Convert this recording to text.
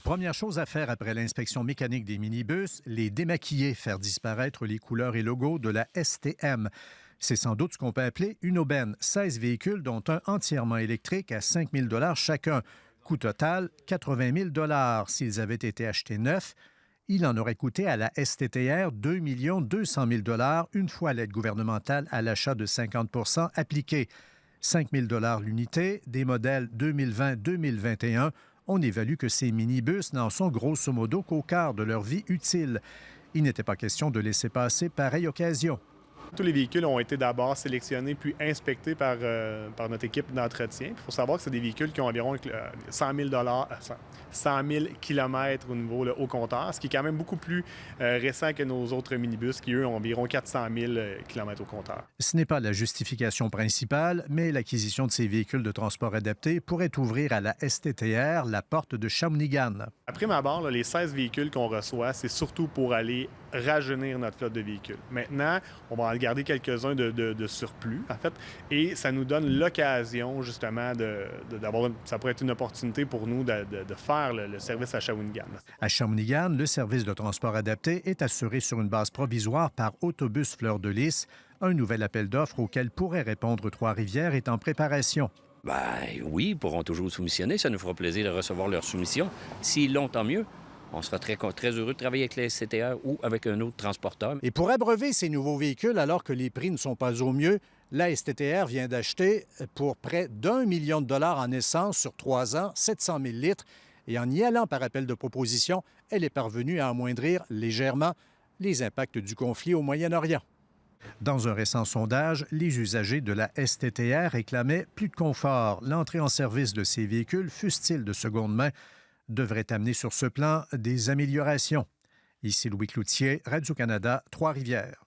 Première chose à faire après l'inspection mécanique des minibus, les démaquiller, faire disparaître les couleurs et logos de la STM. C'est sans doute ce qu'on peut appeler une aubaine. 16 véhicules, dont un entièrement électrique à 5 000 chacun. Coût total, 80 000 S'ils avaient été achetés neufs, il en aurait coûté à la STTR 2 200 000 une fois l'aide gouvernementale à l'achat de 50 appliquée. 5 000 l'unité, des modèles 2020-2021. On évalue que ces minibus n'en sont grosso modo qu'au quart de leur vie utile. Il n'était pas question de laisser passer pareille occasion. Tous les véhicules ont été d'abord sélectionnés puis inspectés par notre équipe d'entretien. Il faut savoir que c'est des véhicules qui ont environ 100 000 kilomètres au niveau là, au compteur, ce qui est quand même beaucoup plus récent que nos autres minibus qui, eux, ont environ 400 000 kilomètres au compteur. Ce n'est pas la justification principale, mais l'acquisition de ces véhicules de transport adaptés pourrait ouvrir à la STTR la porte de Shawinigan. Après ma barre, les 16 véhicules qu'on reçoit, c'est surtout pour aller rajeunir notre flotte de véhicules. Maintenant, on va en garder quelques-uns de surplus, en fait, et ça nous donne l'occasion, justement, d'avoir... Ça pourrait être une opportunité pour nous de faire le service à Shawinigan. À Shawinigan, le service de transport adapté est assuré sur une base provisoire par Autobus Fleur de Lys. Un nouvel appel d'offres auquel pourrait répondre Trois-Rivières est en préparation. Oui, ils pourront toujours soumissionner. Ça nous fera plaisir de recevoir leur soumission. S'ils l'ont, tant mieux. On sera très heureux de travailler avec la STTR ou avec un autre transporteur. Et pour abreuver ces nouveaux véhicules, alors que les prix ne sont pas au mieux, la STTR vient d'acheter pour près d'1 million de dollars en essence sur 3 ans, 700 000 litres. Et en y allant par appel de proposition, elle est parvenue à amoindrir légèrement les impacts du conflit au Moyen-Orient. Dans un récent sondage, les usagers de la STTR réclamaient plus de confort. L'entrée en service de ces véhicules, fussent-ils de seconde main, devrait amener sur ce plan des améliorations. Ici Louis Cloutier, Radio-Canada, Trois-Rivières.